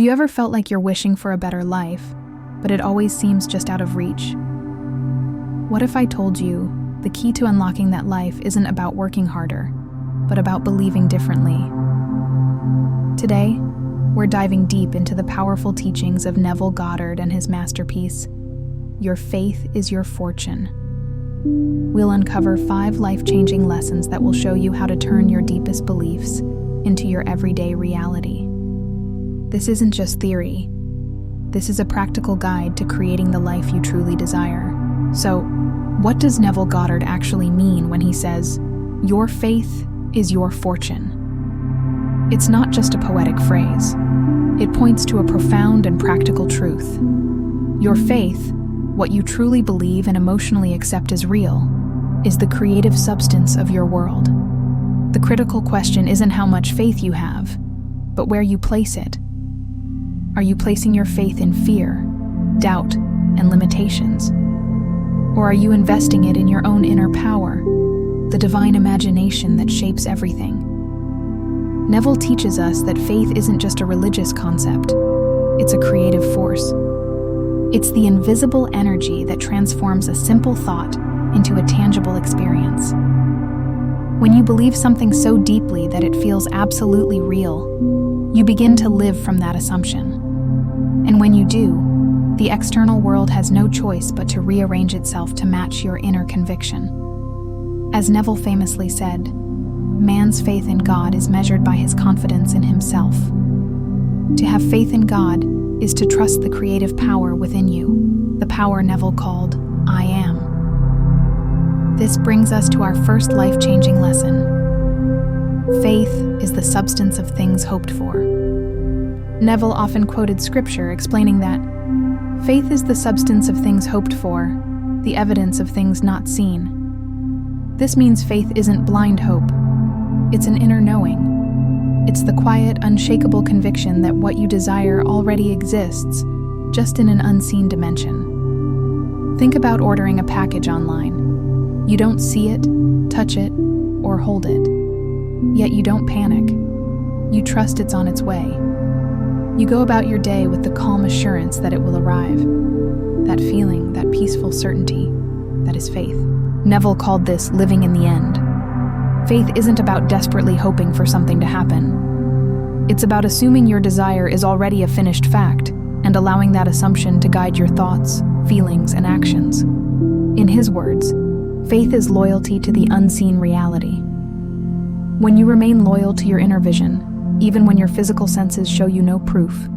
Have you ever felt like you're wishing for a better life, but it always seems just out of reach? What if I told you the key to unlocking that life isn't about working harder, but about believing differently? Today, we're diving deep into the powerful teachings of Neville Goddard and his masterpiece, Your Faith is Your Fortune. We'll uncover 5 life-changing lessons that will show you how to turn your deepest beliefs into your everyday reality. This isn't just theory. This is a practical guide to creating the life you truly desire. So, what does Neville Goddard actually mean when he says, "Your faith is your fortune"? It's not just a poetic phrase. It points to a profound and practical truth. Your faith, what you truly believe and emotionally accept as real, is the creative substance of your world. The critical question isn't how much faith you have, but where you place it. Are you placing your faith in fear, doubt, and limitations? Or are you investing it in your own inner power, the divine imagination that shapes everything? Neville teaches us that faith isn't just a religious concept, it's a creative force. It's the invisible energy that transforms a simple thought into a tangible experience. When you believe something so deeply that it feels absolutely real, you begin to live from that assumption. And when you do, the external world has no choice but to rearrange itself to match your inner conviction. As Neville famously said, man's faith in God is measured by his confidence in himself. To have faith in God is to trust the creative power within you, the power Neville called I Am. This brings us to our first life-changing lesson. Faith is the substance of things hoped for. Neville often quoted scripture explaining that faith is the substance of things hoped for, the evidence of things not seen. This means faith isn't blind hope. It's an inner knowing. It's the quiet, unshakable conviction that what you desire already exists, just in an unseen dimension. Think about ordering a package online. You don't see it, touch it, or hold it. Yet you don't panic. You trust it's on its way. You go about your day with the calm assurance that it will arrive. That feeling, that peaceful certainty, that is faith. Neville called this living in the end. Faith isn't about desperately hoping for something to happen. It's about assuming your desire is already a finished fact and allowing that assumption to guide your thoughts, feelings, and actions. In his words, faith is loyalty to the unseen reality. When you remain loyal to your inner vision, even when your physical senses show you no proof,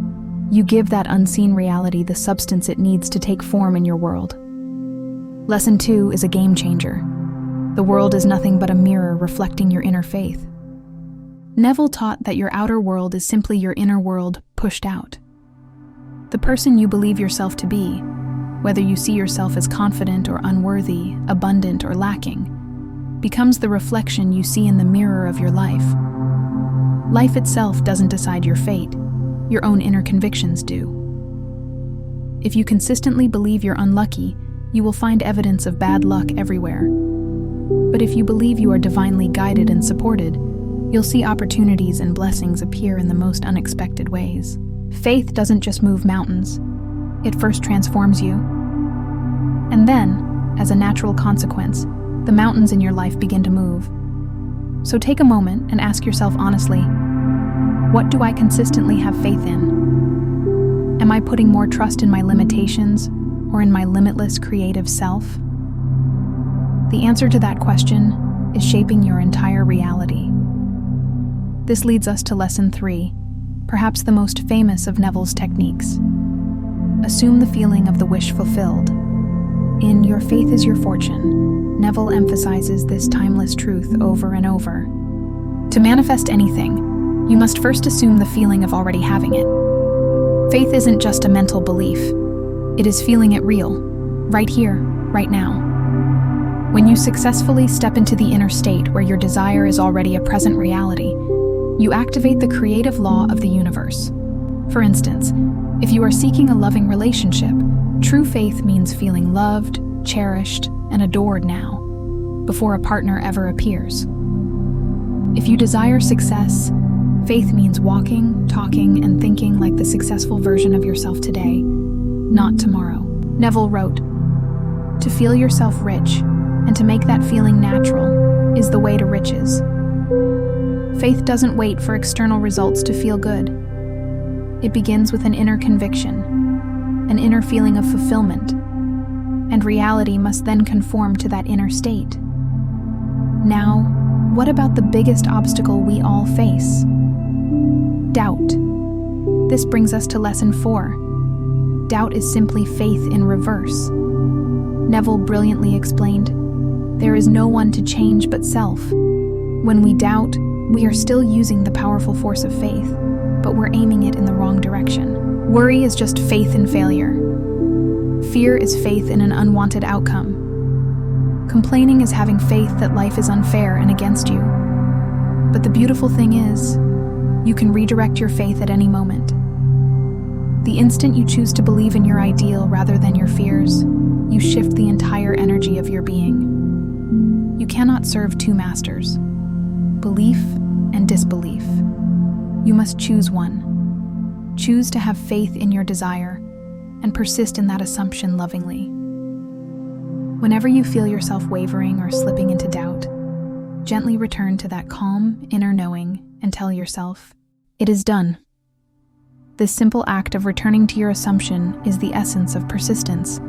you give that unseen reality the substance it needs to take form in your world. Lesson 2 is a game changer. The world is nothing but a mirror reflecting your inner faith. Neville taught that your outer world is simply your inner world pushed out. The person you believe yourself to be, whether you see yourself as confident or unworthy, abundant or lacking, becomes the reflection you see in the mirror of your life. Life itself doesn't decide your fate, your own inner convictions do. If you consistently believe you're unlucky, you will find evidence of bad luck everywhere. But if you believe you are divinely guided and supported, you'll see opportunities and blessings appear in the most unexpected ways. Faith doesn't just move mountains, it first transforms you. And then, as a natural consequence, the mountains in your life begin to move. So take a moment and ask yourself honestly, what do I consistently have faith in? Am I putting more trust in my limitations or in my limitless creative self? The answer to that question is shaping your entire reality. This leads us to lesson 3, perhaps the most famous of Neville's techniques. Assume the feeling of the wish fulfilled. In Your Faith is Your Fortune, Neville emphasizes this timeless truth over and over. To manifest anything, you must first assume the feeling of already having it. Faith isn't just a mental belief. It is feeling it real, right here, right now. When you successfully step into the inner state where your desire is already a present reality, you activate the creative law of the universe. For instance, if you are seeking a loving relationship, true faith means feeling loved, cherished, and adored now, before a partner ever appears. If you desire success, Faith means walking, talking, and thinking like the successful version of yourself today, not tomorrow. Neville wrote, "To feel yourself rich, and to make that feeling natural, is the way to riches." Faith doesn't wait for external results to feel good. It begins with an inner conviction, an inner feeling of fulfillment, and reality must then conform to that inner state. Now, what about the biggest obstacle we all face? Doubt. This brings us to lesson 4. Doubt is simply faith in reverse. Neville brilliantly explained, "There is no one to change but self. When we doubt, we are still using the powerful force of faith, but we're aiming it in the wrong direction. Worry is just faith in failure. Fear is faith in an unwanted outcome. Complaining is having faith that life is unfair and against you. But the beautiful thing is, you can redirect your faith at any moment. The instant you choose to believe in your ideal rather than your fears, you shift the entire energy of your being. You cannot serve two masters, belief and disbelief. You must choose one. Choose to have faith in your desire and persist in that assumption lovingly. Whenever you feel yourself wavering or slipping into doubt, gently return to that calm inner knowing and tell yourself, "It is done." This simple act of returning to your assumption is the essence of persistence.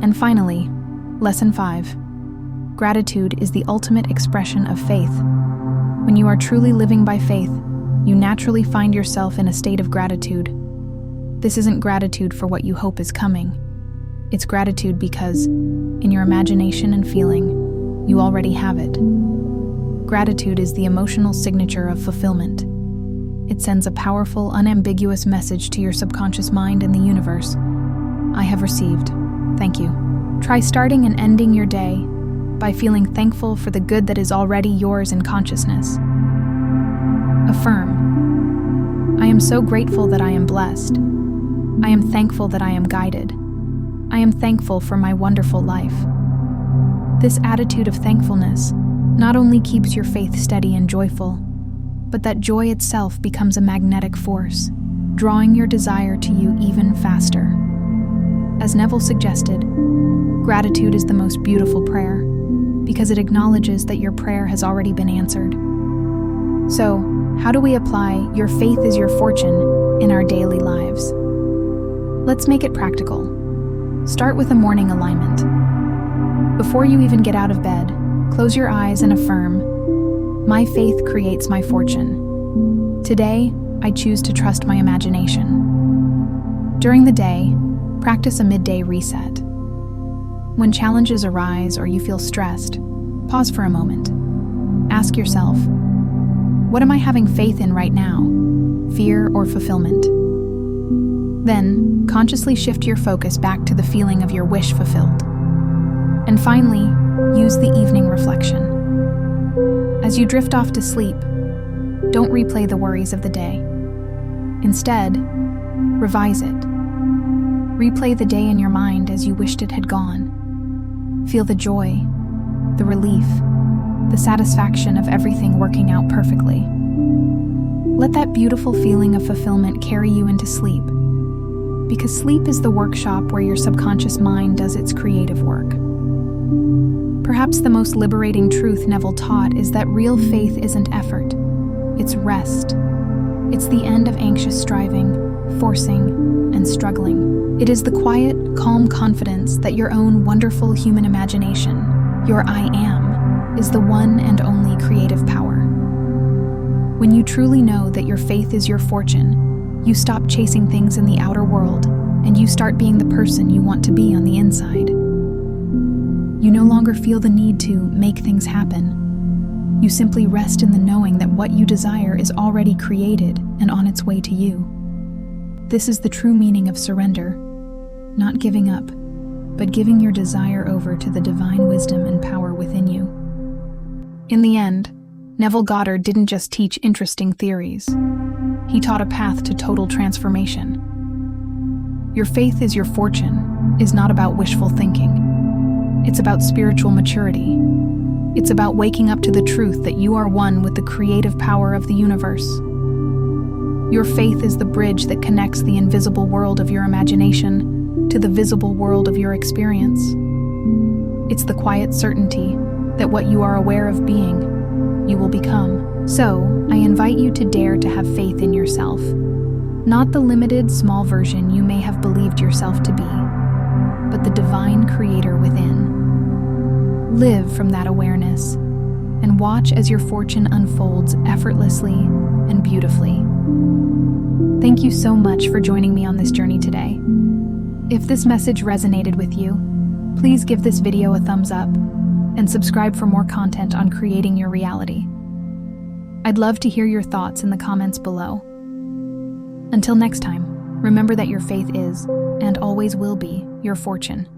And finally, lesson 5. Gratitude is the ultimate expression of faith. When you are truly living by faith, you naturally find yourself in a state of gratitude. This isn't gratitude for what you hope is coming. It's gratitude because, in your imagination and feeling, you already have it. Gratitude is the emotional signature of fulfillment. It sends a powerful, unambiguous message to your subconscious mind and the universe. I have received. Thank you. Try starting and ending your day by feeling thankful for the good that is already yours in consciousness. Affirm. I am so grateful that I am blessed. I am thankful that I am guided. I am thankful for my wonderful life. This attitude of thankfulness not only keeps your faith steady and joyful, but that joy itself becomes a magnetic force, drawing your desire to you even faster. As Neville suggested, gratitude is the most beautiful prayer because it acknowledges that your prayer has already been answered. So, how do we apply "your faith is your fortune" in our daily lives? Let's make it practical. Start with a morning alignment. Before you even get out of bed, close your eyes and affirm, "My faith creates my fortune. Today, I choose to trust my imagination." During the day, practice a midday reset. When challenges arise or you feel stressed, pause for a moment. Ask yourself, what am I having faith in right now? Fear or fulfillment? Then, consciously shift your focus back to the feeling of your wish fulfilled. And finally, use the evening reflection. As you drift off to sleep, don't replay the worries of the day. Instead, revise it. Replay the day in your mind as you wished it had gone. Feel the joy, the relief, the satisfaction of everything working out perfectly. Let that beautiful feeling of fulfillment carry you into sleep, because sleep is the workshop where your subconscious mind does its creative work. Perhaps the most liberating truth Neville taught is that real faith isn't effort, it's rest. It's the end of anxious striving, forcing, and struggling. It is the quiet, calm confidence that your own wonderful human imagination, your I am, is the one and only creative power. When you truly know that your faith is your fortune, you stop chasing things in the outer world, and you start being the person you want to be on the inside. You no longer feel the need to make things happen. You simply rest in the knowing that what you desire is already created and on its way to you. This is the true meaning of surrender, not giving up, but giving your desire over to the divine wisdom and power within you. In the end, Neville Goddard didn't just teach interesting theories. He taught a path to total transformation. Your faith is your fortune is not about wishful thinking. It's about spiritual maturity. It's about waking up to the truth that you are one with the creative power of the universe. Your faith is the bridge that connects the invisible world of your imagination to the visible world of your experience. It's the quiet certainty that what you are aware of being, you will become. So, I invite you to dare to have faith in yourself. Not the limited, small version you may have believed yourself to be, but the divine creator within. Live from that awareness and watch as your fortune unfolds effortlessly and beautifully. Thank you so much for joining me on this journey today. If this message resonated with you, please give this video a thumbs up and subscribe for more content on creating your reality. I'd love to hear your thoughts in the comments below. Until next time, remember that your faith is, and always will be, your fortune.